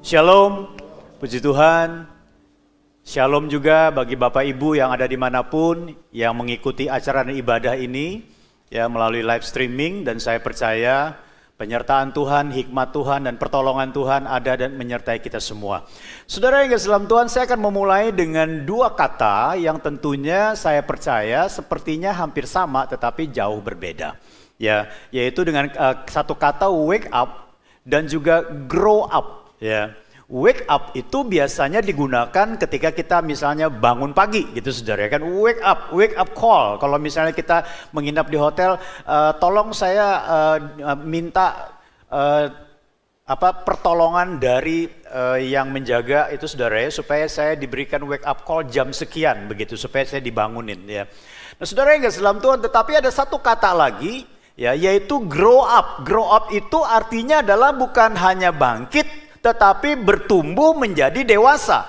Shalom, puji Tuhan. Shalom juga bagi Bapak Ibu yang ada dimanapun yang mengikuti acara ibadah ini ya melalui live streaming, dan saya percaya penyertaan Tuhan, hikmat Tuhan, dan pertolongan Tuhan ada dan menyertai kita semua. Saudara yang kasih dalam Tuhan, saya akan memulai dengan dua kata yang tentunya saya percaya sepertinya hampir sama tetapi jauh berbeda. Ya, yaitu dengan satu kata wake up dan juga grow up. Ya, wake up itu biasanya digunakan ketika kita misalnya bangun pagi gitu saudara, kan wake up call. Kalau misalnya kita menginap di hotel, tolong saya minta pertolongan dari yang menjaga itu saudara ya, supaya saya diberikan wake up call jam sekian begitu, supaya saya dibangunin ya. Nah saudara yang gak dalam Tuhan, tetapi ada satu kata lagi ya, yaitu grow up. Grow up itu artinya adalah bukan hanya bangkit, tetapi bertumbuh menjadi dewasa.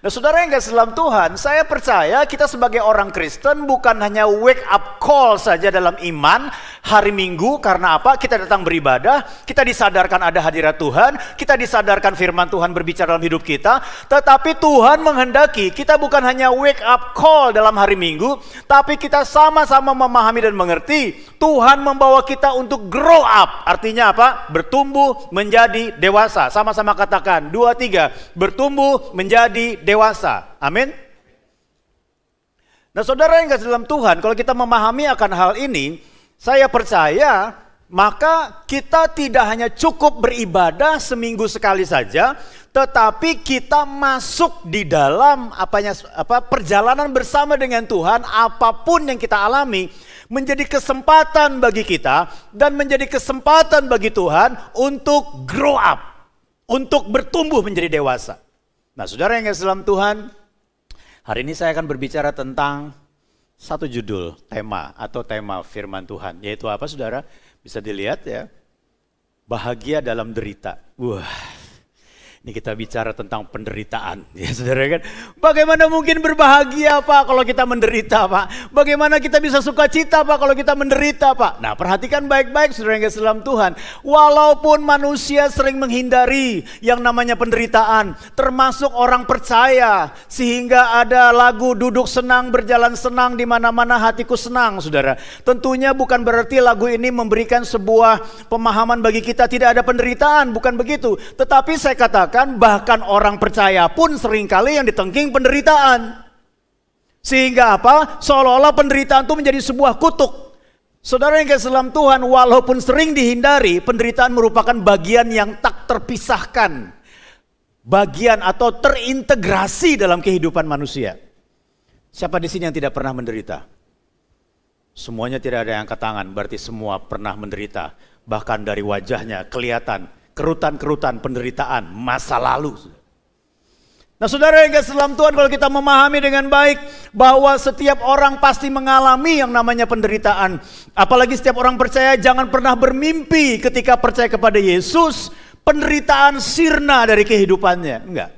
Nah saudara yang kasih dalam Tuhan, saya percaya kita sebagai orang Kristen bukan hanya wake up call saja dalam iman hari Minggu. Karena apa? Kita datang beribadah, kita disadarkan ada hadirat Tuhan, kita disadarkan firman Tuhan berbicara dalam hidup kita. Tetapi Tuhan menghendaki kita bukan hanya wake up call dalam hari Minggu, tapi kita sama-sama memahami dan mengerti Tuhan membawa kita untuk grow up. Artinya apa? Bertumbuh menjadi dewasa. Sama-sama katakan, 2, 3, bertumbuh menjadi dewasa. Amin. Nah saudara yang kasih dalam Tuhan, kalau kita memahami akan hal ini, saya percaya maka kita tidak hanya cukup beribadah seminggu sekali saja, tetapi kita masuk di dalam perjalanan bersama dengan Tuhan. Apapun yang kita alami menjadi kesempatan bagi kita dan menjadi kesempatan bagi Tuhan untuk grow up, untuk bertumbuh menjadi dewasa. Nah saudara yang kasih dalam Tuhan, hari ini saya akan berbicara tentang satu judul tema atau tema firman Tuhan, yaitu apa saudara? Bisa dilihat ya, bahagia dalam derita. Wah, ini kita bicara tentang penderitaan, ya saudara kan? Bagaimana mungkin berbahagia Pak kalau kita menderita Pak? Bagaimana kita bisa sukacita Pak kalau kita menderita Pak? Nah perhatikan baik-baik saudara yang kasih dalam Tuhan. Walaupun manusia sering menghindari yang namanya penderitaan, termasuk orang percaya, sehingga ada lagu duduk senang berjalan senang di mana-mana hatiku senang saudara. Tentunya bukan berarti lagu ini memberikan sebuah pemahaman bagi kita tidak ada penderitaan, bukan begitu. Tetapi saya katakan, bahkan orang percaya pun seringkali yang ditengking penderitaan. Sehingga apa? Seolah-olah penderitaan itu menjadi sebuah kutuk. Saudara yang kasih dalam Tuhan, walaupun sering dihindari, penderitaan merupakan bagian yang tak terpisahkan. Bagian atau terintegrasi dalam kehidupan manusia. Siapa di sini yang tidak pernah menderita? Semuanya tidak ada yang angkat tangan, berarti semua pernah menderita. Bahkan dari wajahnya kelihatan kerutan-kerutan penderitaan masa lalu. Nah saudara yang kasih dalam Tuhan, kalau kita memahami dengan baik bahwa setiap orang pasti mengalami yang namanya penderitaan. Apalagi setiap orang percaya, jangan pernah bermimpi ketika percaya kepada Yesus penderitaan sirna dari kehidupannya. Enggak.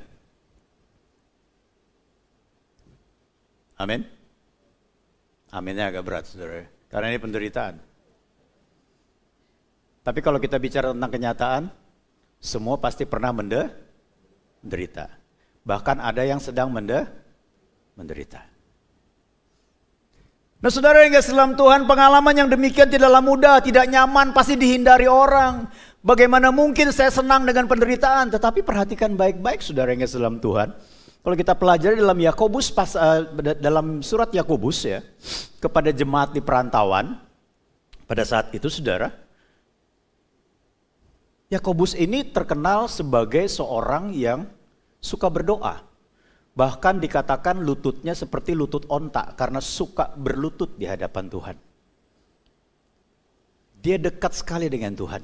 Amin. Aminnya agak berat saudara, karena ini penderitaan. Tapi kalau kita bicara tentang kenyataan, semua pasti pernah menderita. Bahkan ada yang sedang menderita. Nah saudara yang kasih dalam Tuhan, pengalaman yang demikian tidaklah mudah, tidak nyaman, pasti dihindari orang. Bagaimana mungkin saya senang dengan penderitaan? Tetapi perhatikan baik-baik saudara yang kasih dalam Tuhan. Kalau kita pelajari dalam Yakobus, dalam surat Yakobus ya, kepada jemaat di perantauan, pada saat itu saudara, Yakobus ini terkenal sebagai seorang yang suka berdoa. Bahkan dikatakan lututnya seperti lutut onta karena suka berlutut di hadapan Tuhan. Dia dekat sekali dengan Tuhan.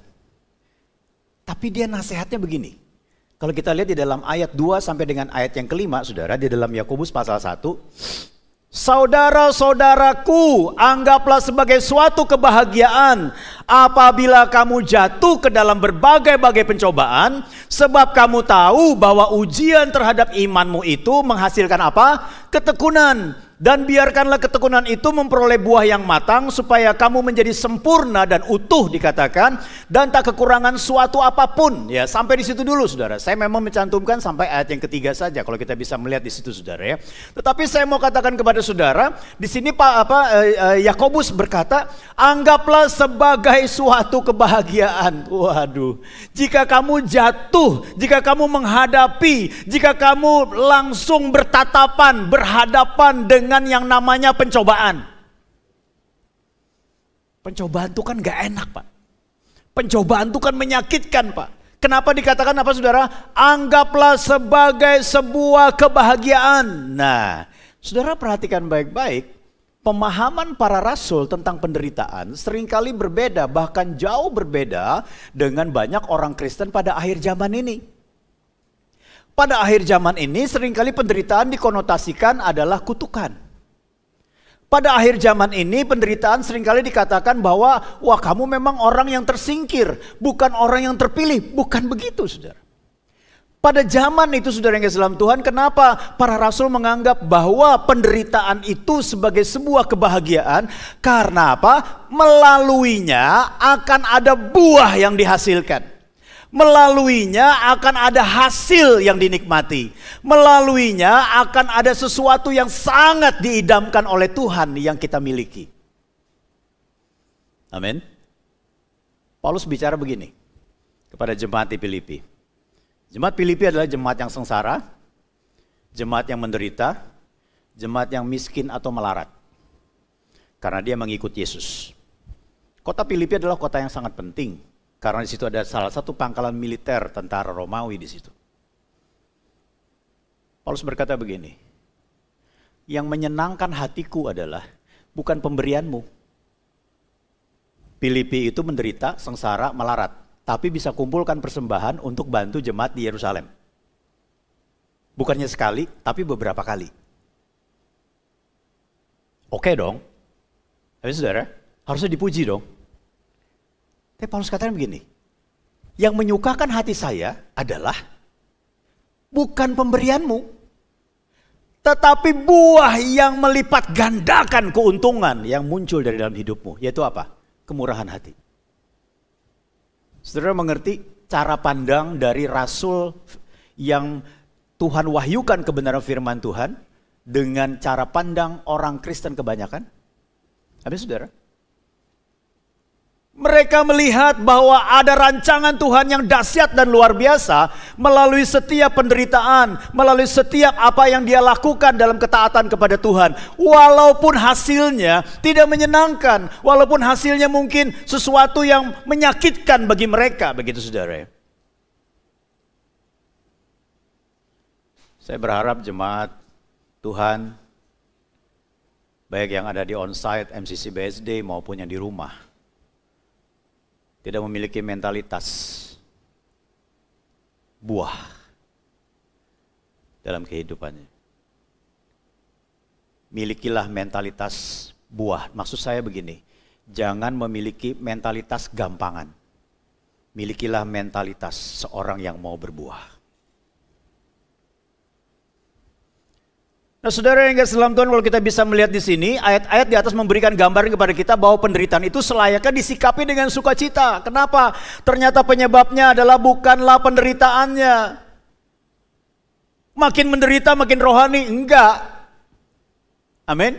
Tapi dia nasihatnya begini. Kalau kita lihat di dalam ayat 2 sampai dengan ayat yang kelima, saudara, di dalam Yakobus pasal 1. Saudara-saudaraku, anggaplah sebagai suatu kebahagiaan apabila kamu jatuh ke dalam berbagai-bagai pencobaan, sebab kamu tahu bahwa ujian terhadap imanmu itu menghasilkan apa? Ketekunan. Dan biarkanlah ketekunan itu memperoleh buah yang matang supaya kamu menjadi sempurna dan utuh dikatakan dan tak kekurangan suatu apapun. Ya, sampai di situ dulu saudara. Saya memang mencantumkan sampai ayat yang ketiga saja kalau kita bisa melihat di situ saudara ya. Tetapi saya mau katakan kepada saudara, di sini Yakobus berkata, anggaplah sebagai suatu kebahagiaan. Waduh, jika kamu jatuh, jika kamu menghadapi, jika kamu langsung bertatapan, berhadapan dengan yang namanya pencobaan. Pencobaan itu kan gak enak Pak. Pencobaan itu kan menyakitkan Pak. Kenapa dikatakan apa saudara? Anggaplah sebagai sebuah kebahagiaan. Nah, saudara perhatikan baik-baik. Pemahaman para rasul tentang penderitaan seringkali berbeda, bahkan jauh berbeda dengan banyak orang Kristen pada akhir zaman ini. Pada akhir zaman ini seringkali penderitaan dikonotasikan adalah kutukan. Pada akhir zaman ini penderitaan seringkali dikatakan bahwa wah kamu memang orang yang tersingkir, bukan orang yang terpilih. Bukan begitu saudara. Pada zaman itu saudara yang kasih dalam Tuhan, kenapa para rasul menganggap bahwa penderitaan itu sebagai sebuah kebahagiaan? Karena apa? Melaluinya akan ada buah yang dihasilkan. Melaluinya akan ada hasil yang dinikmati. Melaluinya akan ada sesuatu yang sangat diidamkan oleh Tuhan yang kita miliki. Amin. Paulus bicara begini kepada jemaat di Filipi. Jemaat Filipi adalah jemaat yang sengsara, jemaat yang menderita, jemaat yang miskin atau melarat. Karena dia mengikut Yesus. Kota Filipi adalah kota yang sangat penting. Karena di situ ada salah satu pangkalan militer tentara Romawi di situ. Paulus berkata begini, yang menyenangkan hatiku adalah bukan pemberianmu. Filipi itu menderita, sengsara, melarat, tapi bisa kumpulkan persembahan untuk bantu jemaat di Yerusalem. Bukannya sekali, tapi beberapa kali. Oke dong, tapi saudara, harusnya dipuji dong. Tapi Paulus katakan begini, yang menyukakan hati saya adalah bukan pemberianmu, tetapi buah yang melipat gandakan keuntungan yang muncul dari dalam hidupmu. Yaitu apa? Kemurahan hati. Saudara mengerti cara pandang dari rasul yang Tuhan wahyukan kebenaran firman Tuhan dengan cara pandang orang Kristen kebanyakan? Amin saudara? Mereka melihat bahwa ada rancangan Tuhan yang dahsyat dan luar biasa melalui setiap penderitaan, melalui setiap apa yang dia lakukan dalam ketaatan kepada Tuhan. Walaupun hasilnya tidak menyenangkan, walaupun hasilnya mungkin sesuatu yang menyakitkan bagi mereka, begitu saudara. Saya berharap jemaat Tuhan, baik yang ada di onsite MCC BSD maupun yang di rumah, tidak memiliki mentalitas buah dalam kehidupannya. Milikilah mentalitas buah. Maksud saya begini, jangan memiliki mentalitas gampangan. Milikilah mentalitas seorang yang mau berbuah. Nah saudara yang kasih dalam Tuhan, kalau kita bisa melihat di sini, ayat-ayat di atas memberikan gambaran kepada kita bahwa penderitaan itu selayaknya disikapi dengan sukacita. Kenapa? Ternyata penyebabnya adalah bukanlah penderitaannya. Makin menderita makin rohani, enggak. Amin.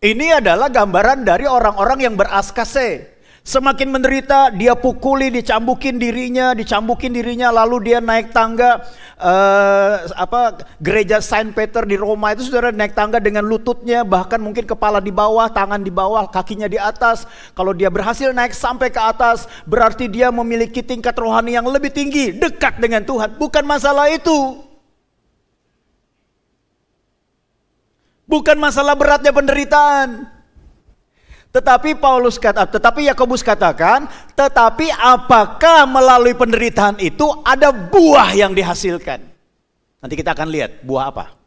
Ini adalah gambaran dari orang-orang yang beraskase. Semakin menderita, dia pukuli, dicambukin dirinya, lalu dia naik tangga gereja Saint Peter di Roma itu saudara, naik tangga dengan lututnya, bahkan mungkin kepala di bawah, tangan di bawah, kakinya di atas. Kalau dia berhasil naik sampai ke atas, berarti dia memiliki tingkat rohani yang lebih tinggi, dekat dengan Tuhan. Bukan masalah itu. Bukan masalah beratnya penderitaan. Tetapi Yakobus katakan, tetapi apakah melalui penderitaan itu ada buah yang dihasilkan? Nanti kita akan lihat buah apa.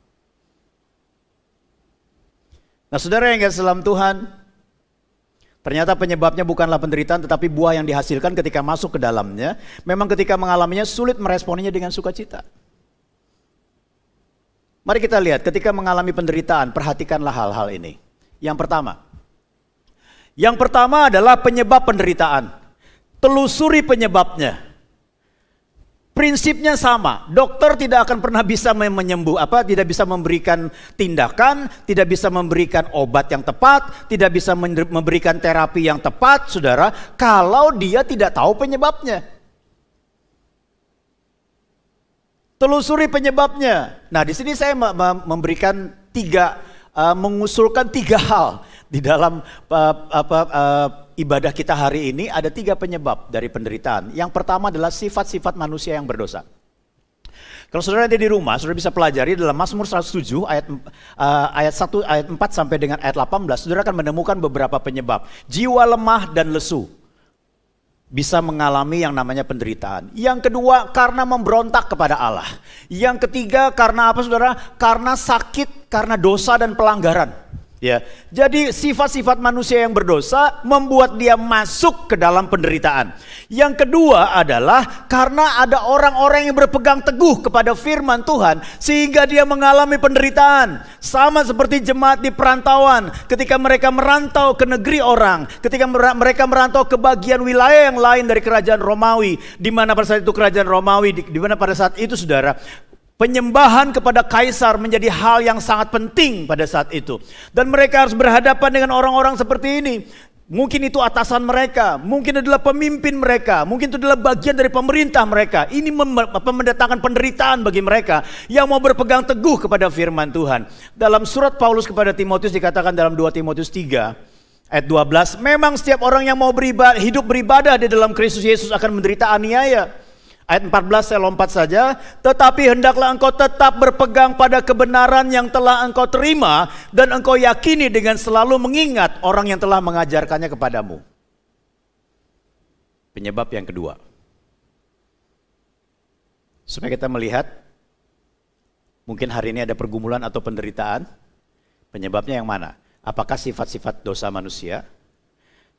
Nah saudara yang kasih dalam Tuhan, ternyata penyebabnya bukanlah penderitaan tetapi buah yang dihasilkan ketika masuk ke dalamnya. Memang ketika mengalaminya sulit meresponinya dengan sukacita. Mari kita lihat ketika mengalami penderitaan, perhatikanlah hal-hal ini. Yang pertama adalah penyebab penderitaan. Telusuri penyebabnya. Prinsipnya sama, dokter tidak akan pernah bisa tidak bisa memberikan tindakan, tidak bisa memberikan obat yang tepat, tidak bisa memberikan terapi yang tepat, saudara, kalau dia tidak tahu penyebabnya. Telusuri penyebabnya. Nah, di sini saya mengusulkan tiga hal di dalam ibadah kita hari ini. Ada 3 penyebab dari penderitaan. Yang pertama adalah sifat-sifat manusia yang berdosa. Kalau saudara nanti di rumah, saudara bisa pelajari dalam Mazmur 107 ayat 4 sampai dengan ayat 18, saudara akan menemukan beberapa penyebab. Jiwa lemah dan lesu bisa mengalami yang namanya penderitaan. Yang kedua, karena memberontak kepada Allah. Yang ketiga, karena apa saudara? Karena sakit, karena dosa dan pelanggaran. Ya, jadi sifat-sifat manusia yang berdosa membuat dia masuk ke dalam penderitaan. Yang kedua adalah karena ada orang-orang yang berpegang teguh kepada firman Tuhan sehingga dia mengalami penderitaan. Sama seperti jemaat di perantauan ketika mereka merantau ke negeri orang, ketika mereka merantau ke bagian wilayah yang lain dari kerajaan Romawi, di mana pada saat itu kerajaan Romawi, di mana pada saat itu saudara, penyembahan kepada kaisar menjadi hal yang sangat penting pada saat itu. Dan mereka harus berhadapan dengan orang-orang seperti ini. Mungkin itu atasan mereka, mungkin adalah pemimpin mereka, mungkin itu adalah bagian dari pemerintah mereka. Ini mendatangkan penderitaan bagi mereka yang mau berpegang teguh kepada firman Tuhan. Dalam surat Paulus kepada Timotius dikatakan dalam 2 Timotius 3 ayat 12, memang setiap orang yang mau hidup beribadah di dalam Kristus Yesus akan menderita aniaya. Ayat 14 saya lompat saja. Tetapi hendaklah engkau tetap berpegang pada kebenaran yang telah engkau terima dan engkau yakini dengan selalu mengingat orang yang telah mengajarkannya kepadamu. Penyebab yang kedua. Supaya kita melihat mungkin hari ini ada pergumulan atau penderitaan. Penyebabnya yang mana? Apakah sifat-sifat dosa manusia?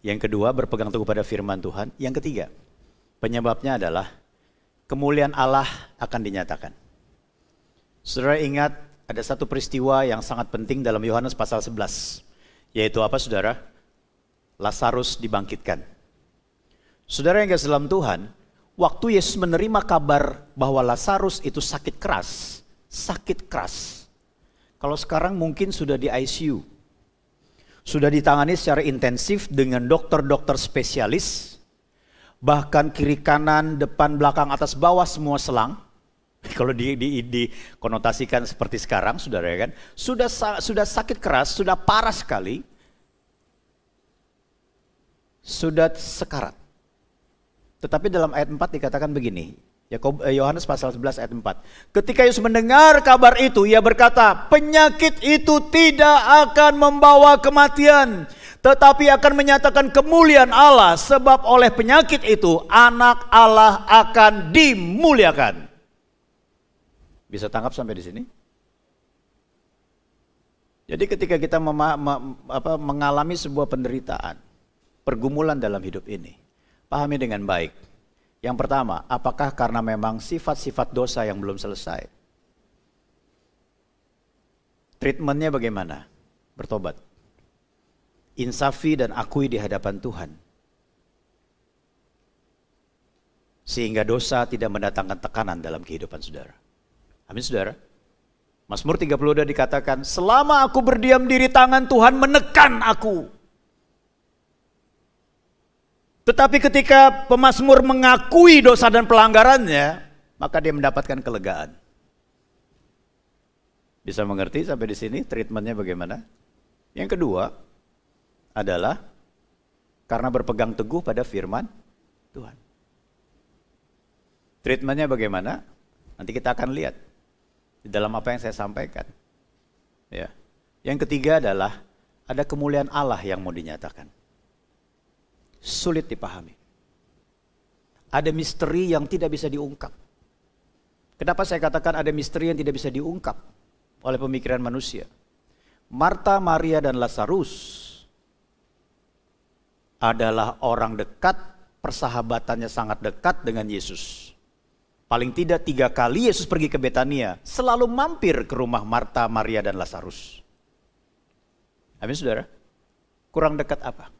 Yang kedua, berpegang teguh pada firman Tuhan. Yang ketiga, penyebabnya adalah kemuliaan Allah akan dinyatakan. Saudara ingat ada satu peristiwa yang sangat penting dalam Yohanes pasal 11. Yaitu apa saudara? Lazarus dibangkitkan. Saudara yang kasih dalam Tuhan, waktu Yesus menerima kabar bahwa Lazarus itu sakit keras. Kalau sekarang mungkin sudah di ICU. Sudah ditangani secara intensif dengan dokter-dokter spesialis. Bahkan kiri kanan, depan, belakang, atas, bawah semua selang. Kalau dikonotasikan seperti sekarang, saudara ya kan, sudah sakit keras, sudah parah sekali, sudah sekarat. Tetapi dalam ayat 4 dikatakan begini, Yohanes pasal 11 ayat 4. Ketika Yesus mendengar kabar itu, ia berkata, penyakit itu tidak akan membawa kematian, tetapi akan menyatakan kemuliaan Allah, sebab oleh penyakit itu anak Allah akan dimuliakan. Bisa tangkap sampai di sini? Jadi ketika kita mengalami sebuah penderitaan, pergumulan dalam hidup ini, pahami dengan baik. Yang pertama, apakah karena memang sifat-sifat dosa yang belum selesai? Treatmentnya bagaimana? Bertobat. Insafi dan akui di hadapan Tuhan. Sehingga dosa tidak mendatangkan tekanan dalam kehidupan saudara. Amin saudara. Mazmur 32 dikatakan, selama aku berdiam diri tangan Tuhan menekan aku. Tetapi ketika pemazmur mengakui dosa dan pelanggarannya, maka dia mendapatkan kelegaan. Bisa mengerti sampai di sini treatmentnya bagaimana? Yang kedua adalah karena berpegang teguh pada firman Tuhan. Treatmentnya bagaimana? Nanti kita akan lihat di dalam apa yang saya sampaikan. Ya. Yang ketiga adalah ada kemuliaan Allah yang mau dinyatakan. Sulit dipahami. Ada misteri yang tidak bisa diungkap. Kenapa saya katakan ada misteri yang tidak bisa diungkap oleh pemikiran manusia? Marta, Maria, dan Lazarus adalah orang dekat, persahabatannya sangat dekat dengan Yesus. Paling tidak 3 kali Yesus pergi ke Betania, selalu mampir ke rumah Marta, Maria, dan Lazarus. Amin saudara? Kurang dekat apa?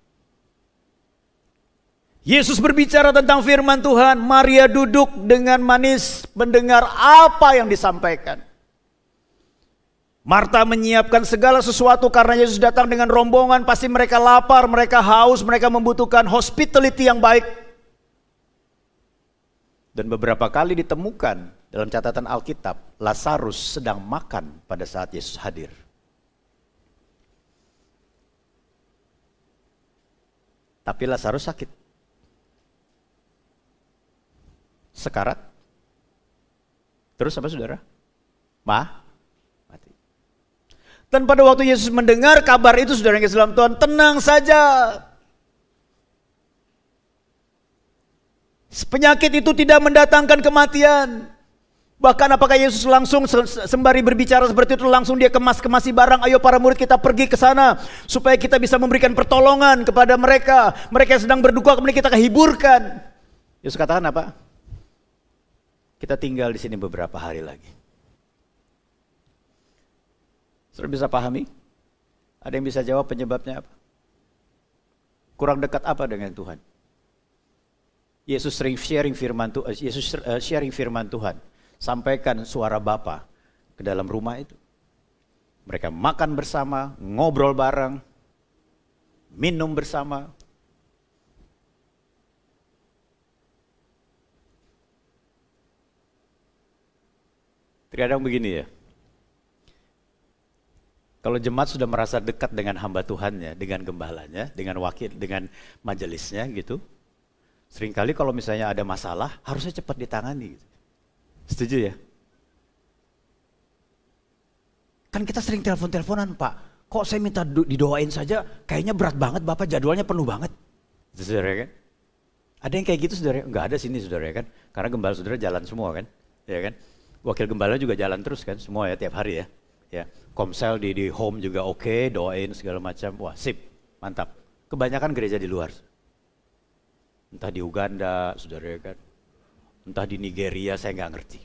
Yesus berbicara tentang firman Tuhan, Maria duduk dengan manis mendengar apa yang disampaikan. Marta menyiapkan segala sesuatu karena Yesus datang dengan rombongan, pasti mereka lapar, mereka haus, mereka membutuhkan hospitality yang baik. Dan beberapa kali ditemukan dalam catatan Alkitab, Lazarus sedang makan pada saat Yesus hadir. Tapi Lazarus sakit. Sekarat. Terus apa saudara? Mati. Dan pada waktu Yesus mendengar kabar itu, saudara yang kasih dalam Tuhan, tenang saja. Penyakit itu tidak mendatangkan kematian. Bahkan apakah Yesus langsung sembari berbicara seperti itu, langsung dia kemasi barang, ayo para murid kita pergi ke sana supaya kita bisa memberikan pertolongan kepada mereka. Mereka yang sedang berduka, kemudian kita hiburkan. Yesus katakan apa? Kita tinggal di sini beberapa hari lagi. Saudara bisa pahami? Ada yang bisa jawab penyebabnya apa? Kurang dekat apa dengan Tuhan? Yesus sering sharing firman Tuhan, sharing firman Tuhan, sampaikan suara Bapa ke dalam rumah itu. Mereka makan bersama, ngobrol bareng, minum bersama. Terkadang begini ya, kalau jemaat sudah merasa dekat dengan hamba Tuhannya, dengan gembalanya, dengan wakil, dengan majelisnya gitu, seringkali kalau misalnya ada masalah, harusnya cepat ditangani. Setuju ya? Kan kita sering telepon-teleponan, Pak. Kok saya minta didoain saja, kayaknya berat banget Bapak, jadwalnya penuh banget. Saudara kan? Ada yang kayak gitu saudara? Enggak ada sini saudara kan? Karena gembala saudara jalan semua kan? Ya kan? Wakil gembala juga jalan terus kan? Semua ya, tiap hari ya. Ya, komsel di home juga oke, doain segala macam. Wah sip, mantap. Kebanyakan gereja di luar. Entah di Uganda, saudara kan, entah di Nigeria, saya nggak ngerti.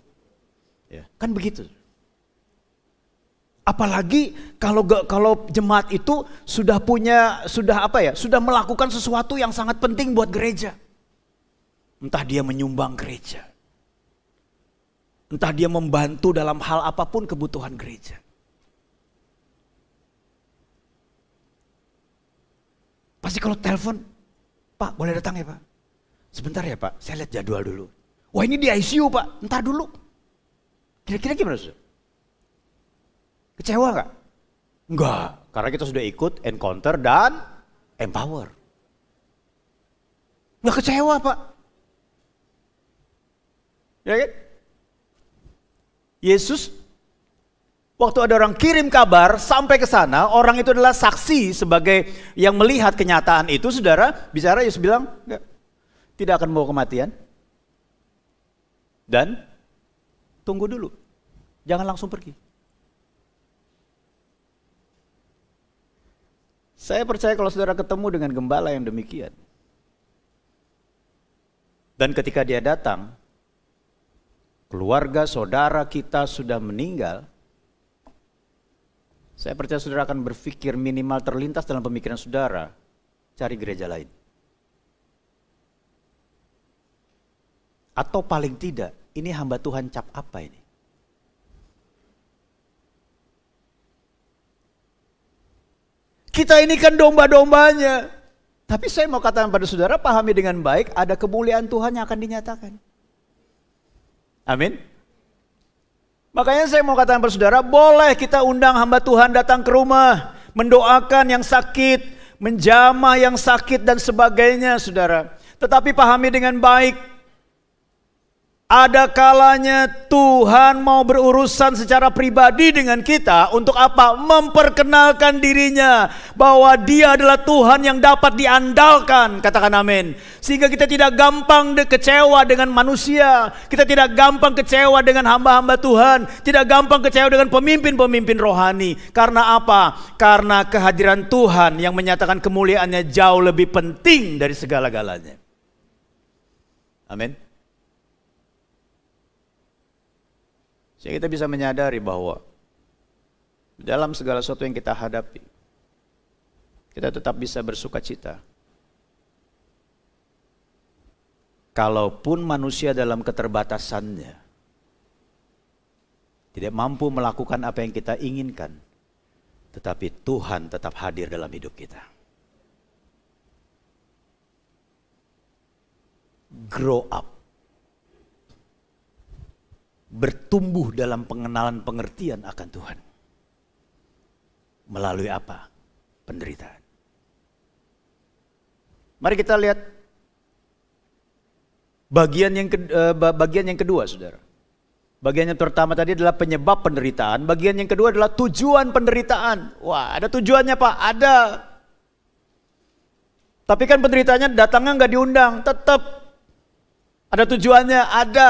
Ya, kan begitu. Apalagi kalau jemaat itu sudah melakukan sesuatu yang sangat penting buat gereja. Entah dia menyumbang gereja, entah dia membantu dalam hal apapun kebutuhan gereja. Pasti kalau telepon, Pak boleh datang ya Pak? Sebentar ya Pak, saya lihat jadwal dulu. Wah ini di ICU Pak, entar dulu. Kira-kira gimana Saudara? Kecewa gak? Enggak, karena kita sudah ikut encounter dan empower. Enggak kecewa Pak. Ya kan? Yesus, waktu ada orang kirim kabar sampai ke sana, orang itu adalah saksi sebagai yang melihat kenyataan itu, saudara, bicara Yesus bilang, enggak. Tidak akan membawa kematian. Dan tunggu dulu. Jangan langsung pergi. Saya percaya kalau saudara ketemu dengan gembala yang demikian. Dan ketika dia datang, keluarga saudara kita sudah meninggal. Saya percaya saudara akan berpikir minimal terlintas dalam pemikiran saudara, cari gereja lain. Atau paling tidak, ini hamba Tuhan cap apa ini? Kita ini kan domba-dombanya. Tapi saya mau katakan pada saudara, pahami dengan baik, ada kemuliaan Tuhan yang akan dinyatakan. Amin. Makanya saya mau katakan pada saudara, boleh kita undang hamba Tuhan datang ke rumah, mendoakan yang sakit, menjamah yang sakit dan sebagainya saudara. Tetapi pahami dengan baik, ada kalanya Tuhan mau berurusan secara pribadi dengan kita. Untuk apa? Memperkenalkan dirinya bahwa dia adalah Tuhan yang dapat diandalkan. Katakan amin. Sehingga kita tidak gampang kecewa dengan manusia. Kita tidak gampang kecewa dengan hamba-hamba Tuhan. Tidak gampang kecewa dengan pemimpin-pemimpin rohani. Karena apa? Karena kehadiran Tuhan yang menyatakan kemuliaannya jauh lebih penting dari segala-galanya. Amin. Sehingga kita bisa menyadari bahwa dalam segala sesuatu yang kita hadapi, kita tetap bisa bersuka cita. Kalaupun manusia dalam keterbatasannya tidak mampu melakukan apa yang kita inginkan, tetapi Tuhan tetap hadir dalam hidup kita. Grow up. Bertumbuh dalam pengenalan pengertian akan Tuhan. Melalui apa? Penderitaan. Mari kita lihat bagian yang kedua, saudara. Bagian yang pertama tadi adalah penyebab penderitaan. Bagian yang kedua adalah tujuan penderitaan. Wah, ada tujuannya Pak? Ada. Tapi kan penderitaannya datangnya nggak diundang. Tetap ada tujuannya, ada.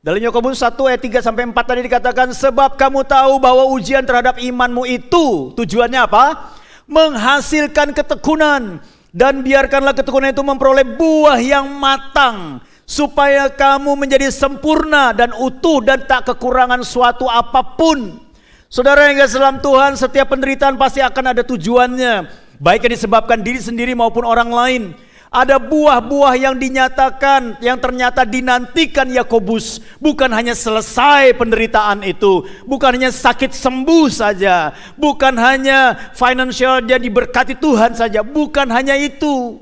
Dalam Yakobus 1 ayat 3-4 tadi dikatakan, sebab kamu tahu bahwa ujian terhadap imanmu itu tujuannya apa? Menghasilkan ketekunan. Dan biarkanlah ketekunan itu memperoleh buah yang matang, supaya kamu menjadi sempurna dan utuh dan tak kekurangan suatu apapun. Saudara yang kasih dalam Tuhan, setiap penderitaan pasti akan ada tujuannya, baik yang disebabkan diri sendiri maupun orang lain. Ada buah-buah yang dinyatakan, yang ternyata dinantikan Yakobus. Bukan hanya selesai penderitaan itu, bukan hanya sakit sembuh saja, bukan hanya financial dia diberkati Tuhan saja, bukan hanya itu.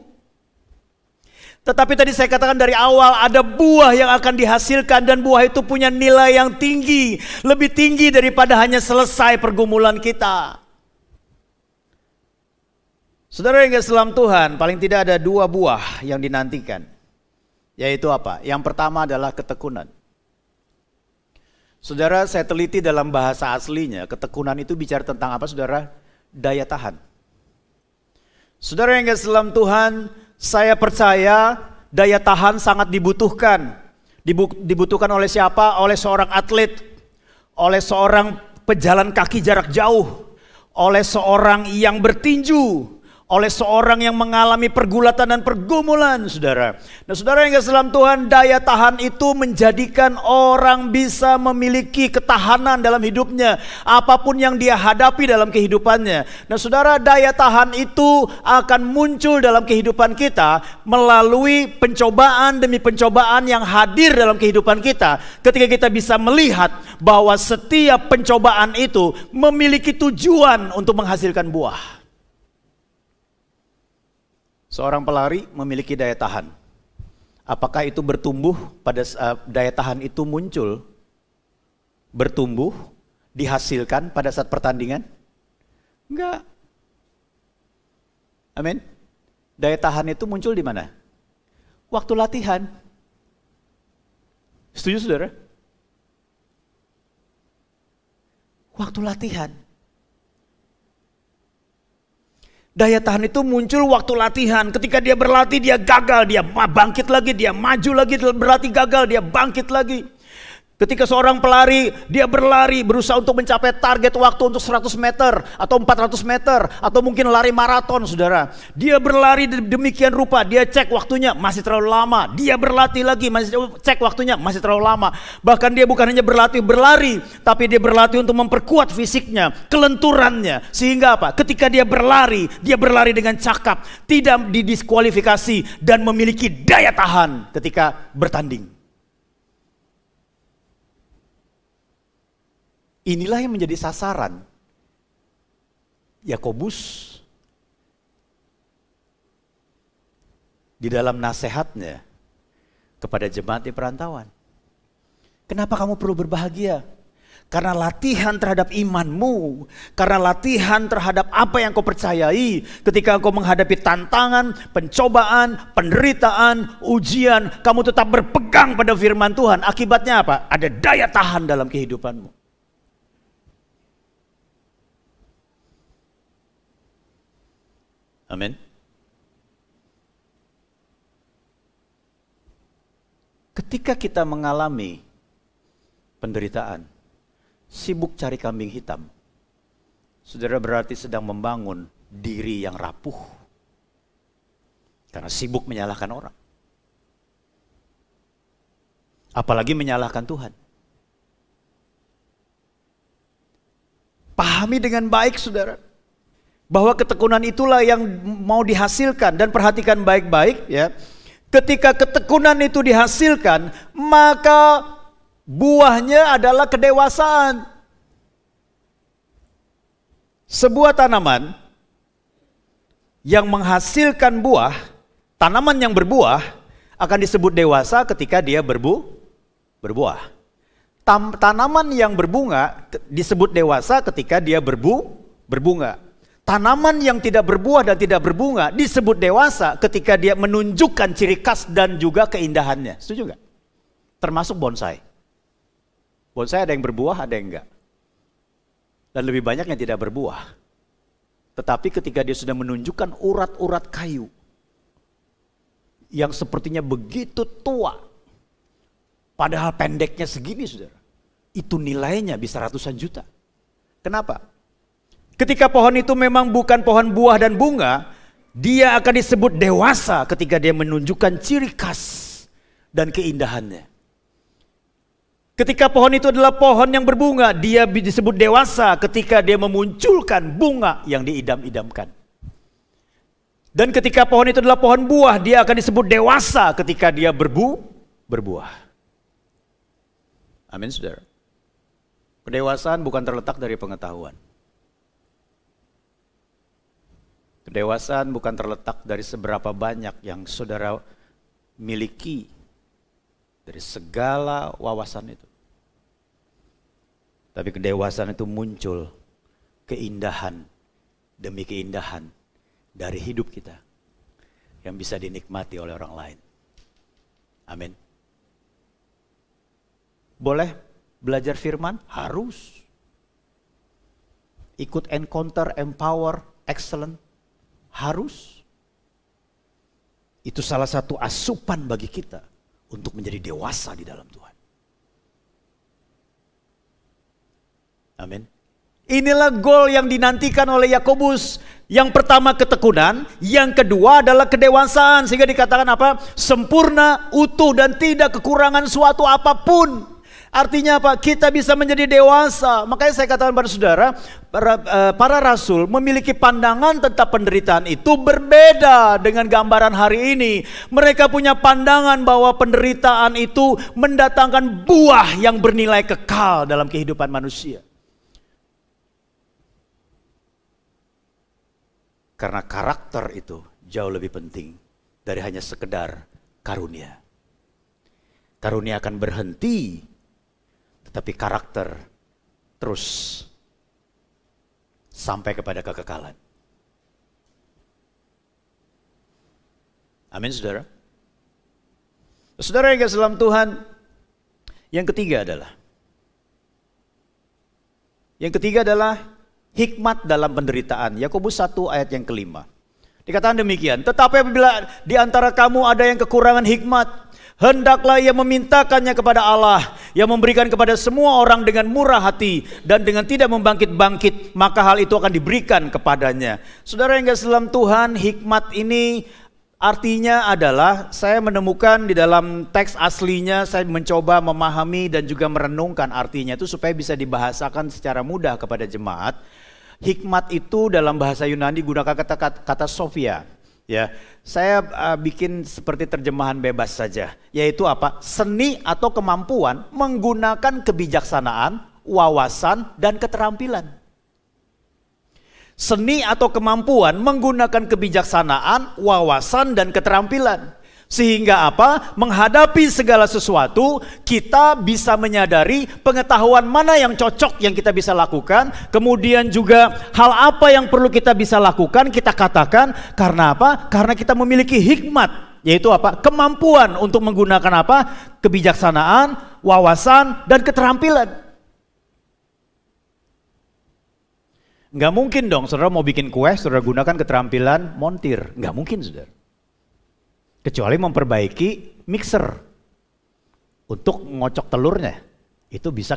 Tetapi tadi saya katakan dari awal, ada buah yang akan dihasilkan, dan buah itu punya nilai yang tinggi, lebih tinggi daripada hanya selesai pergumulan kita. Saudara yang kasih dalam Tuhan, paling tidak ada dua buah yang dinantikan. Yaitu apa? Yang pertama adalah ketekunan. Saudara, saya teliti dalam bahasa aslinya, ketekunan itu bicara tentang apa, saudara? Daya tahan. Saudara yang kasih dalam Tuhan, saya percaya daya tahan sangat dibutuhkan. Dibutuhkan oleh siapa? Oleh seorang atlet, oleh seorang pejalan kaki jarak jauh, oleh seorang yang bertinju, oleh seorang yang mengalami pergulatan dan pergumulan, saudara. Nah, saudara yang kasih dalam Tuhan, daya tahan itu menjadikan orang bisa memiliki ketahanan dalam hidupnya, apapun yang dia hadapi dalam kehidupannya. Nah, saudara, daya tahan itu akan muncul dalam kehidupan kita melalui pencobaan demi pencobaan yang hadir dalam kehidupan kita. Ketika kita bisa melihat bahwa setiap pencobaan itu memiliki tujuan untuk menghasilkan buah. Seorang pelari memiliki daya tahan. Apakah itu bertumbuh pada daya tahan itu muncul, bertumbuh, dihasilkan pada saat pertandingan? Enggak. Amin. Daya tahan itu muncul di mana? Waktu latihan. Setuju, saudara? Waktu latihan. Daya tahan itu muncul waktu latihan. Ketika dia berlatih, dia gagal, dia bangkit lagi, dia maju lagi, berlatih gagal, dia bangkit lagi. Ketika seorang pelari, dia berlari, berusaha untuk mencapai target waktu untuk 100 meter, atau 400 meter, atau mungkin lari maraton, saudara. Dia berlari demikian rupa, dia cek waktunya, masih terlalu lama. Dia berlatih lagi, masih cek waktunya, masih terlalu lama. Bahkan dia bukan hanya berlari, tapi dia berlatih untuk memperkuat fisiknya, kelenturannya. Sehingga apa? Ketika dia berlari dengan cakap, tidak didiskualifikasi, dan memiliki daya tahan ketika bertanding. Inilah yang menjadi sasaran Yakobus di dalam nasihatnya kepada jemaat di perantauan. Kenapa kamu perlu berbahagia? Karena latihan terhadap imanmu, karena latihan terhadap apa yang kau percayai. Ketika kau menghadapi tantangan, pencobaan, penderitaan, ujian, kamu tetap berpegang pada firman Tuhan. Akibatnya apa? Ada daya tahan dalam kehidupanmu. Amin. Ketika kita mengalami penderitaan, sibuk cari kambing hitam, saudara berarti sedang membangun diri yang rapuh. Karena sibuk menyalahkan orang. Apalagi menyalahkan Tuhan. Pahami dengan baik saudara. Bahwa ketekunan itulah yang mau dihasilkan. Dan perhatikan baik-baik ya. Ketika ketekunan itu dihasilkan, maka buahnya adalah kedewasaan. Sebuah tanaman yang menghasilkan buah, tanaman yang berbuah akan disebut dewasa ketika dia berbuah. Tanaman yang berbunga disebut dewasa ketika dia berbunga. Tanaman yang tidak berbuah dan tidak berbunga disebut dewasa ketika dia menunjukkan ciri khas dan juga keindahannya. Setuju gak? Termasuk bonsai. Bonsai ada yang berbuah, ada yang enggak. Dan lebih banyak yang tidak berbuah. Tetapi ketika dia sudah menunjukkan urat-urat kayu yang sepertinya begitu tua, padahal pendeknya segini saudara, itu nilainya bisa ratusan juta. Kenapa? Ketika pohon itu memang bukan pohon buah dan bunga, dia akan disebut dewasa ketika dia menunjukkan ciri khas dan keindahannya. Ketika pohon itu adalah pohon yang berbunga, dia disebut dewasa ketika dia memunculkan bunga yang diidam-idamkan. Dan ketika pohon itu adalah pohon buah, dia akan disebut dewasa ketika dia berbuah. Amin saudara. Kedewasaan bukan terletak dari pengetahuan. Kedewasaan bukan terletak dari seberapa banyak yang saudara miliki dari segala wawasan itu. Tapi kedewasaan itu muncul keindahan demi keindahan dari hidup kita yang bisa dinikmati oleh orang lain. Amin. Boleh belajar firman? Harus. Ikut encounter, empower, excellent? Harus. Itu salah satu asupan bagi kita untuk menjadi dewasa di dalam Tuhan. Amin. Inilah goal yang dinantikan oleh Yakobus. Yang pertama ketekunan, yang kedua adalah kedewasaan. Sehingga dikatakan apa? Sempurna, utuh dan tidak kekurangan suatu apapun. Artinya apa? Kita bisa menjadi dewasa. Makanya saya katakan pada saudara, para rasul memiliki pandangan tentang penderitaan itu berbeda dengan gambaran hari ini. Mereka punya pandangan bahwa penderitaan itu mendatangkan buah yang bernilai kekal dalam kehidupan manusia. Karena karakter itu jauh lebih penting dari hanya sekedar karunia. Karunia akan berhenti, tetapi karakter terus sampai kepada kekekalan. Amin saudara. Saudara yang kasih dalam Tuhan, yang ketiga adalah hikmat dalam penderitaan. Yakobus 1 ayat yang kelima. Dikatakan demikian, tetapi apabila di antara kamu ada yang kekurangan hikmat, hendaklah ia memintakannya kepada Allah yang memberikan kepada semua orang dengan murah hati dan dengan tidak membangkit-bangkit, maka hal itu akan diberikan kepadanya. Saudara yang kasih dalam Tuhan, hikmat ini artinya adalah, saya menemukan di dalam teks aslinya, saya mencoba memahami dan juga merenungkan artinya itu supaya bisa dibahasakan secara mudah kepada jemaat. Hikmat itu dalam bahasa Yunani gunakan kata Sophia. Ya, saya bikin seperti terjemahan bebas saja, yaitu apa? Seni atau kemampuan menggunakan kebijaksanaan, wawasan, dan keterampilan. Seni atau kemampuan menggunakan kebijaksanaan, wawasan, dan keterampilan. Sehingga apa? Menghadapi segala sesuatu, kita bisa menyadari pengetahuan mana yang cocok yang kita bisa lakukan. Kemudian juga hal apa yang perlu kita bisa lakukan, kita katakan. Karena apa? Karena kita memiliki hikmat. Yaitu apa? Kemampuan untuk menggunakan apa? Kebijaksanaan, wawasan, dan keterampilan. Nggak mungkin dong saudara mau bikin kue, saudara gunakan keterampilan montir. Nggak mungkin saudara. Kecuali memperbaiki mixer untuk ngocok telurnya, itu bisa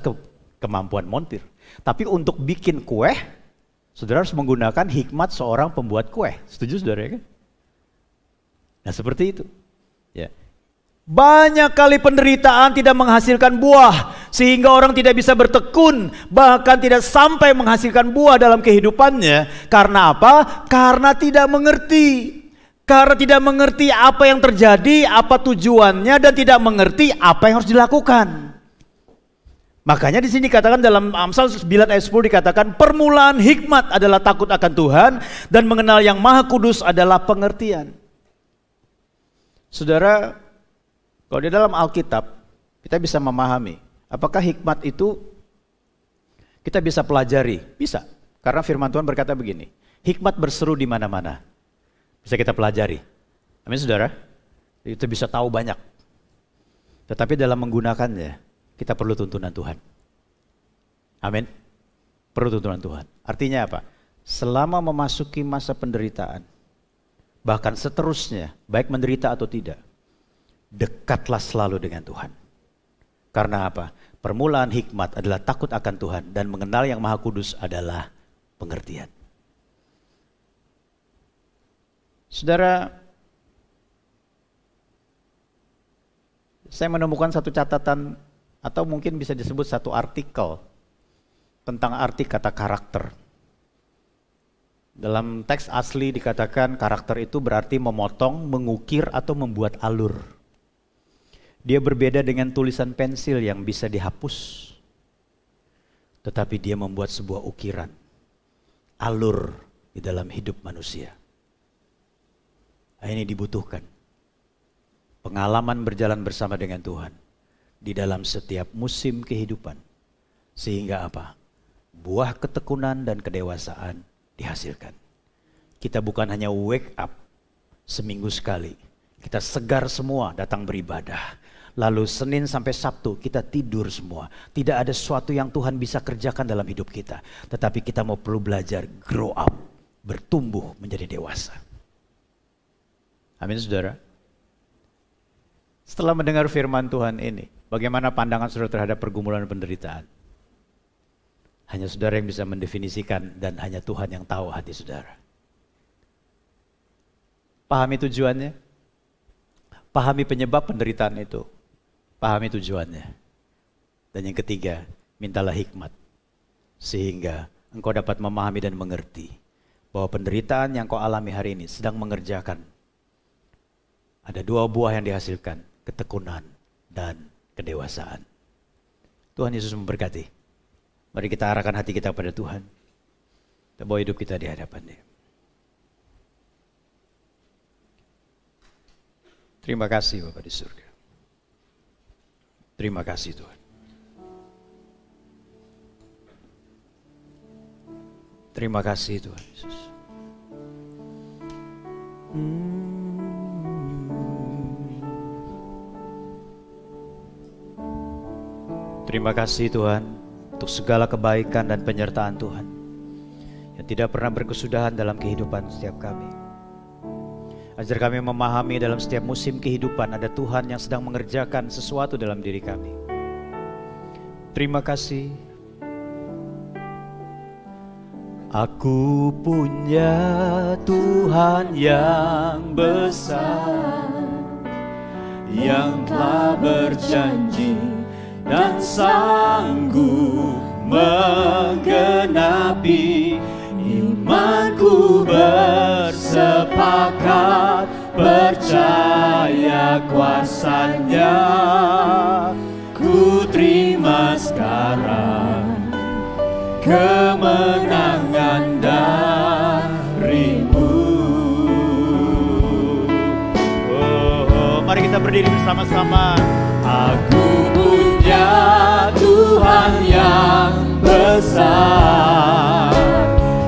kemampuan montir. Tapi untuk bikin kue, saudara harus menggunakan hikmat seorang pembuat kue. Setuju saudara ya kan? Nah seperti itu. Ya. Banyak kali penderitaan tidak menghasilkan buah, sehingga orang tidak bisa bertekun, bahkan tidak sampai menghasilkan buah dalam kehidupannya. Karena apa? Karena tidak mengerti. Karena tidak mengerti apa yang terjadi, apa tujuannya, dan tidak mengerti apa yang harus dilakukan. Makanya di sini dikatakan dalam Amsal 9 ayat 10 dikatakan permulaan hikmat adalah takut akan Tuhan dan mengenal yang Maha Kudus adalah pengertian. Saudara, kalau di dalam Alkitab kita bisa memahami apakah hikmat itu kita bisa pelajari? Bisa. Karena firman Tuhan berkata begini, hikmat berseru di mana-mana. Bisa kita pelajari. Amin saudara. Itu bisa tahu banyak. Tetapi dalam menggunakannya kita perlu tuntunan Tuhan. Amin. Perlu tuntunan Tuhan. Artinya apa? Selama memasuki masa penderitaan, bahkan seterusnya, baik menderita atau tidak, dekatlah selalu dengan Tuhan. Karena apa? Permulaan hikmat adalah takut akan Tuhan dan mengenal yang Maha Kudus adalah pengertian. Saudara, saya menemukan satu catatan atau mungkin bisa disebut satu artikel tentang arti kata karakter. Dalam teks asli dikatakan karakter itu berarti memotong, mengukir, atau membuat alur. Dia berbeda dengan tulisan pensil yang bisa dihapus. Tetapi dia membuat sebuah ukiran, alur di dalam hidup manusia. Ini dibutuhkan. Pengalaman berjalan bersama dengan Tuhan di dalam setiap musim kehidupan. Sehingga apa? Buah ketekunan dan kedewasaan dihasilkan. Kita bukan hanya wake up seminggu sekali. Kita segar semua datang beribadah. Lalu Senin sampai Sabtu kita tidur semua. Tidak ada sesuatu yang Tuhan bisa kerjakan dalam hidup kita. Tetapi kita mau perlu belajar grow up. Bertumbuh menjadi dewasa. Amin saudara. Setelah mendengar firman Tuhan ini, bagaimana pandangan saudara terhadap pergumulan dan penderitaan? Hanya saudara yang bisa mendefinisikan dan hanya Tuhan yang tahu hati saudara. Pahami tujuannya. Pahami penyebab penderitaan itu. Pahami tujuannya. Dan yang ketiga, mintalah hikmat. Sehingga engkau dapat memahami dan mengerti bahwa penderitaan yang kau alami hari ini sedang mengerjakan. Ada dua buah yang dihasilkan, ketekunan dan kedewasaan. Tuhan Yesus memberkati. Mari kita arahkan hati kita pada Tuhan. Kita bawa hidup kita di hadapan-Dia. Terima kasih Bapa di surga. Terima kasih Tuhan. Terima kasih Tuhan Yesus. Terima kasih Tuhan untuk segala kebaikan dan penyertaan Tuhan yang tidak pernah berkesudahan dalam kehidupan setiap kami. Ajar kami memahami dalam setiap musim kehidupan ada Tuhan yang sedang mengerjakan sesuatu dalam diri kami. Terima kasih. Aku punya Tuhan yang besar, yang telah berjanji dan sanggup menggenapi. Imanku bersepakat percaya kuasa-Nya. Ku terima sekarang kemenangan darimu. Mari kita berdiri bersama-sama. Aku punya Tuhan yang besar,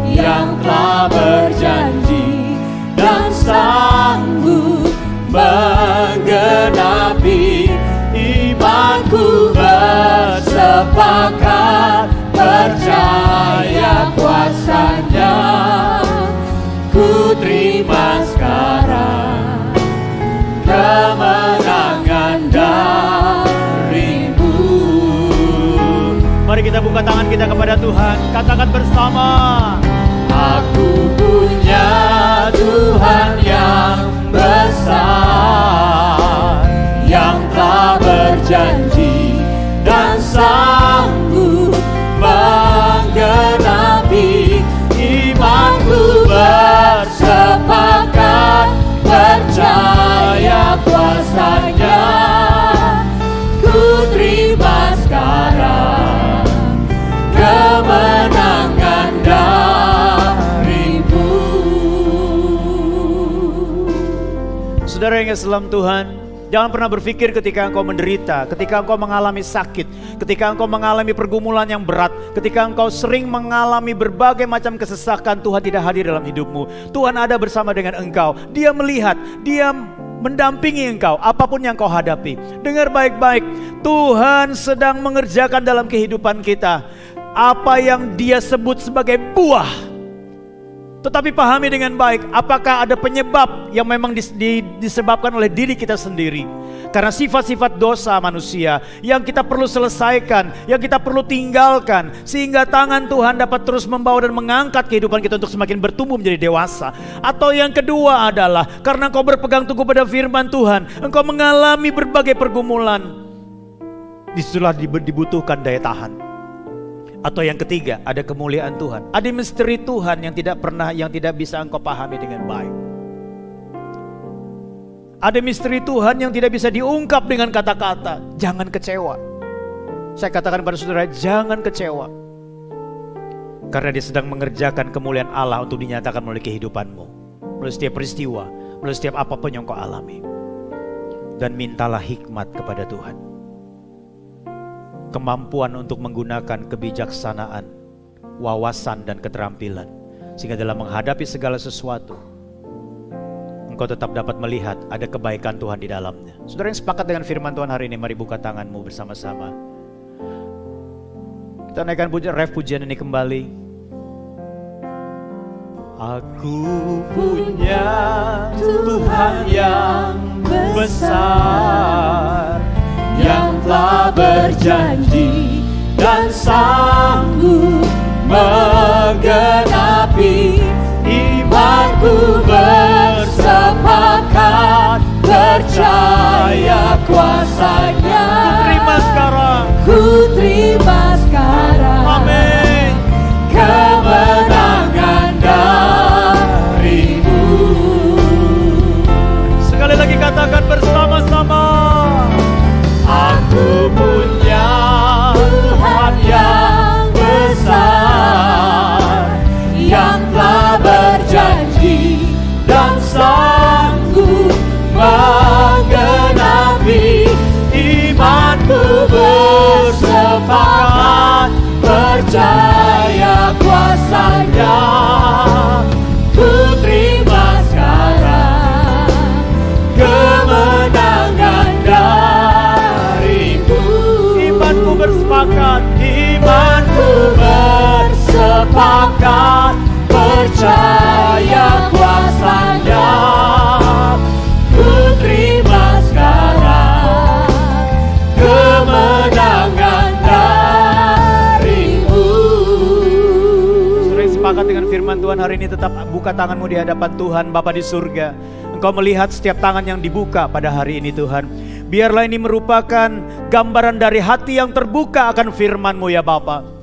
yang telah berjanji dan sanggup menggenapi. Imanku bersepakat percaya kuasa-Nya. Ku terima sekarang kemenangan darimu. Mari kita buka tangan kita kepada Tuhan. Katakan bersama. Aku punya Tuhan yang besar, yang telah berjanji dan Saudara yang dalam Tuhan, jangan pernah berpikir ketika engkau menderita, ketika engkau mengalami sakit, ketika engkau mengalami pergumulan yang berat, ketika engkau sering mengalami berbagai macam kesesakan, Tuhan tidak hadir dalam hidupmu. Tuhan ada bersama dengan engkau. Dia melihat, Dia mendampingi engkau apapun yang kau hadapi. Dengar baik-baik, Tuhan sedang mengerjakan dalam kehidupan kita apa yang Dia sebut sebagai buah. Tetapi pahami dengan baik, apakah ada penyebab yang memang disebabkan oleh diri kita sendiri. Karena sifat-sifat dosa manusia yang kita perlu selesaikan, yang kita perlu tinggalkan, sehingga tangan Tuhan dapat terus membawa dan mengangkat kehidupan kita untuk semakin bertumbuh menjadi dewasa. Atau yang kedua adalah karena engkau berpegang teguh pada firman Tuhan, engkau mengalami berbagai pergumulan, disitulah dibutuhkan daya tahan. Atau yang ketiga, ada kemuliaan Tuhan, ada misteri Tuhan yang tidak bisa engkau pahami dengan baik. Ada misteri Tuhan yang tidak bisa diungkap dengan kata-kata. Jangan kecewa. Saya katakan pada saudara, jangan kecewa. Karena Dia sedang mengerjakan kemuliaan Allah untuk dinyatakan melalui kehidupanmu, melalui setiap peristiwa, melalui setiap apapun yang kau alami. Dan mintalah hikmat kepada Tuhan, kemampuan untuk menggunakan kebijaksanaan, wawasan dan keterampilan, sehingga dalam menghadapi segala sesuatu engkau tetap dapat melihat ada kebaikan Tuhan di dalamnya. Saudara yang sepakat dengan firman Tuhan hari ini, mari buka tanganmu bersama-sama. Kita naikkan pujian ini kembali. Aku punya Tuhan yang besar, yang telah berjanji dan sanggup menggenapi. Imanku bersepakat percaya kuasa-Nya. Ku terima sekarang, amin, kemenangan darimu. Sekali lagi katakan bersama-sama. Aku punya Tuhan yang besar, yang telah berjanji dan sanggup menggenapi. Imanku bersepakat percaya kuasa-Nya. Ku terima sekarang kemenangan darimu. Imanku bersepakat, imanku bersepakat percaya kuasa-Nya. Ku terima sekarang kemenangan darimu. Saudara sepakat dengan firman Tuhan hari ini, tetap buka tanganmu di hadapan Tuhan Bapa di surga. Engkau melihat setiap tangan yang dibuka pada hari ini Tuhan. Biarlah ini merupakan gambaran dari hati yang terbuka akan firman-Mu ya Bapa.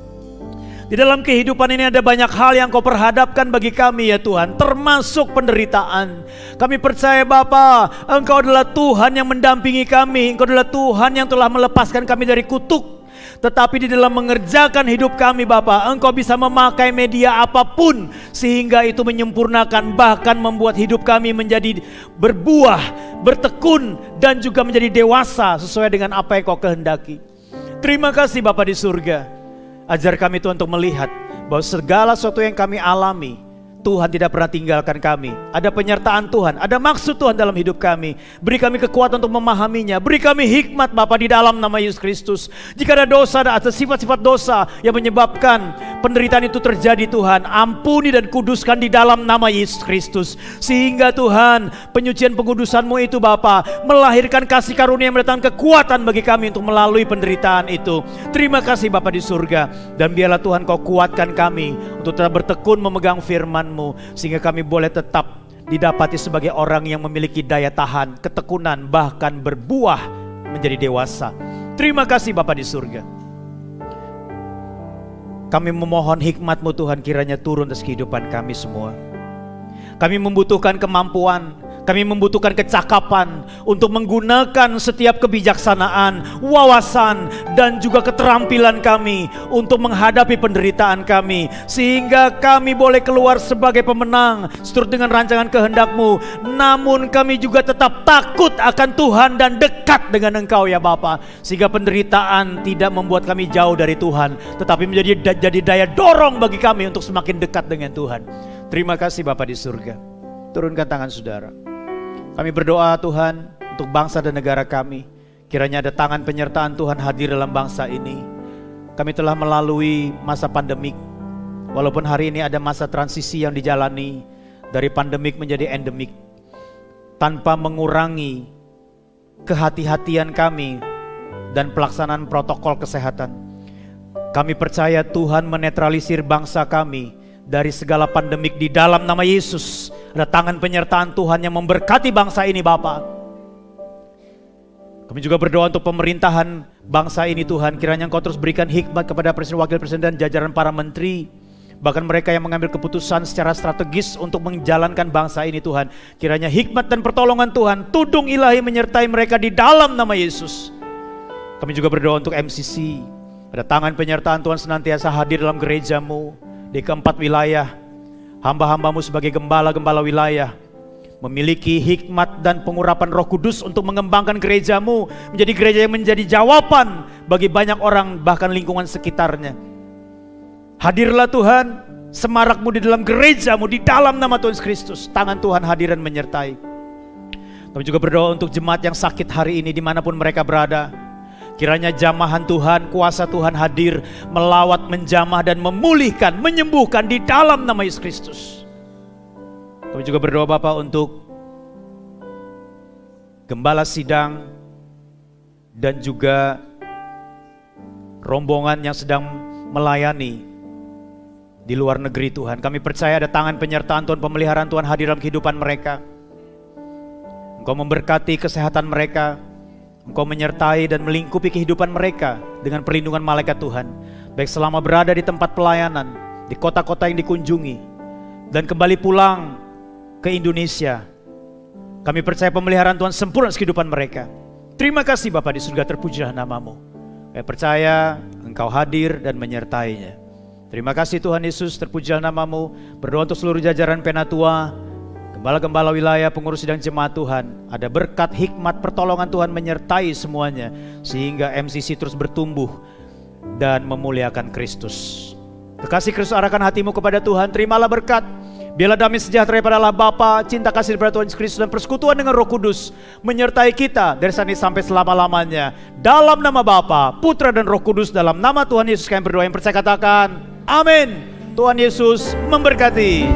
Di dalam kehidupan ini ada banyak hal yang Kau perhadapkan bagi kami ya Tuhan, termasuk penderitaan. Kami percaya Bapa, Engkau adalah Tuhan yang mendampingi kami. Engkau adalah Tuhan yang telah melepaskan kami dari kutuk. Tetapi di dalam mengerjakan hidup kami Bapa, Engkau bisa memakai media apapun sehingga itu menyempurnakan, bahkan membuat hidup kami menjadi berbuah, bertekun, dan juga menjadi dewasa sesuai dengan apa yang Kau kehendaki. Terima kasih Bapa di surga. Ajar kami Tuhan untuk melihat bahwa segala sesuatu yang kami alami, Tuhan tidak pernah tinggalkan kami. Ada penyertaan Tuhan, ada maksud Tuhan dalam hidup kami. Beri kami kekuatan untuk memahaminya. Beri kami hikmat Bapa di dalam nama Yesus Kristus. Jika ada dosa, ada sifat-sifat dosa yang menyebabkan penderitaan itu terjadi Tuhan, ampuni dan kuduskan di dalam nama Yesus Kristus. Sehingga Tuhan, penyucian pengudusan-Mu itu Bapa melahirkan kasih karunia yang mendatangkan kekuatan bagi kami untuk melalui penderitaan itu. Terima kasih Bapa di surga. Dan biarlah Tuhan Kau kuatkan kami untuk tetap bertekun memegang firman-Mu, sehingga kami boleh tetap didapati sebagai orang yang memiliki daya tahan, ketekunan, bahkan berbuah menjadi dewasa. Terima kasih Bapa di surga. Kami memohon hikmat-Mu Tuhan kiranya turun atas kehidupan kami semua. Kami membutuhkan kemampuan, Kami membutuhkan kecakapan untuk menggunakan setiap kebijaksanaan, wawasan, dan juga keterampilan kami untuk menghadapi penderitaan kami, sehingga kami boleh keluar sebagai pemenang seturut dengan rancangan kehendak-Mu. Namun kami juga tetap takut akan Tuhan dan dekat dengan Engkau ya Bapa, sehingga penderitaan tidak membuat kami jauh dari Tuhan, tetapi jadi daya dorong bagi kami untuk semakin dekat dengan Tuhan. Terima kasih Bapa di surga. Turunkan tangan saudara. Kami berdoa Tuhan untuk bangsa dan negara kami. Kiranya ada tangan penyertaan Tuhan hadir dalam bangsa ini. Kami telah melalui masa pandemik. Walaupun hari ini ada masa transisi yang dijalani dari pandemik menjadi endemik, tanpa mengurangi kehati-hatian kami dan pelaksanaan protokol kesehatan. Kami percaya Tuhan menetralisir bangsa kami dari segala pandemik di dalam nama Yesus. Ada tangan penyertaan Tuhan yang memberkati bangsa ini Bapa. Kami juga berdoa untuk pemerintahan bangsa ini Tuhan. Kiranya Engkau terus berikan hikmat kepada Presiden, Wakil Presiden, dan jajaran para menteri, bahkan mereka yang mengambil keputusan secara strategis untuk menjalankan bangsa ini Tuhan. Kiranya hikmat dan pertolongan Tuhan, tudung ilahi menyertai mereka di dalam nama Yesus. Kami juga berdoa untuk MCC. Ada tangan penyertaan Tuhan senantiasa hadir dalam gereja-Mu di keempat wilayah. Hamba-hamba-Mu sebagai gembala-gembala wilayah memiliki hikmat dan pengurapan Roh Kudus untuk mengembangkan gereja-Mu menjadi gereja yang menjadi jawaban bagi banyak orang, bahkan lingkungan sekitarnya. Hadirlah Tuhan, semarak-Mu di dalam gereja-Mu di dalam nama Tuhan Kristus. Tangan Tuhan hadir dan menyertai. Kami juga berdoa untuk jemaat yang sakit hari ini dimanapun mereka berada. Kiranya jamahan Tuhan, kuasa Tuhan hadir, melawat, menjamah, dan memulihkan, menyembuhkan di dalam nama Yesus Kristus. Kami juga berdoa Bapak untuk gembala sidang dan juga rombongan yang sedang melayani di luar negeri Tuhan. Kami percaya ada tangan penyertaan Tuhan, pemeliharaan Tuhan hadir dalam kehidupan mereka. Engkau memberkati kesehatan mereka. Engkau menyertai dan melingkupi kehidupan mereka dengan perlindungan malaikat Tuhan. Baik selama berada di tempat pelayanan, di kota-kota yang dikunjungi, dan kembali pulang ke Indonesia. Kami percaya pemeliharaan Tuhan sempurna di kehidupan mereka. Terima kasih Bapa di surga, terpujilah nama-Mu. Kami percaya Engkau hadir dan menyertainya. Terima kasih Tuhan Yesus, terpujilah nama-Mu. Berdoa untuk seluruh jajaran Penatua, gembala-gembala wilayah, pengurus sidang jemaat Tuhan. Ada berkat, hikmat, pertolongan Tuhan menyertai semuanya, sehingga MCC terus bertumbuh dan memuliakan Kristus. Kekasih Kristus, arahkan hatimu kepada Tuhan. Terimalah berkat. Biarlah damai sejahtera daripada Allah Bapa, cinta kasih daripada Tuhan Yesus Kristus, dan persekutuan dengan Roh Kudus menyertai kita dari saat ini sampai selama-lamanya. Dalam nama Bapa, Putra, dan Roh Kudus, dalam nama Tuhan Yesus kami berdoa. Yang percaya katakan amin. Tuhan Yesus memberkati.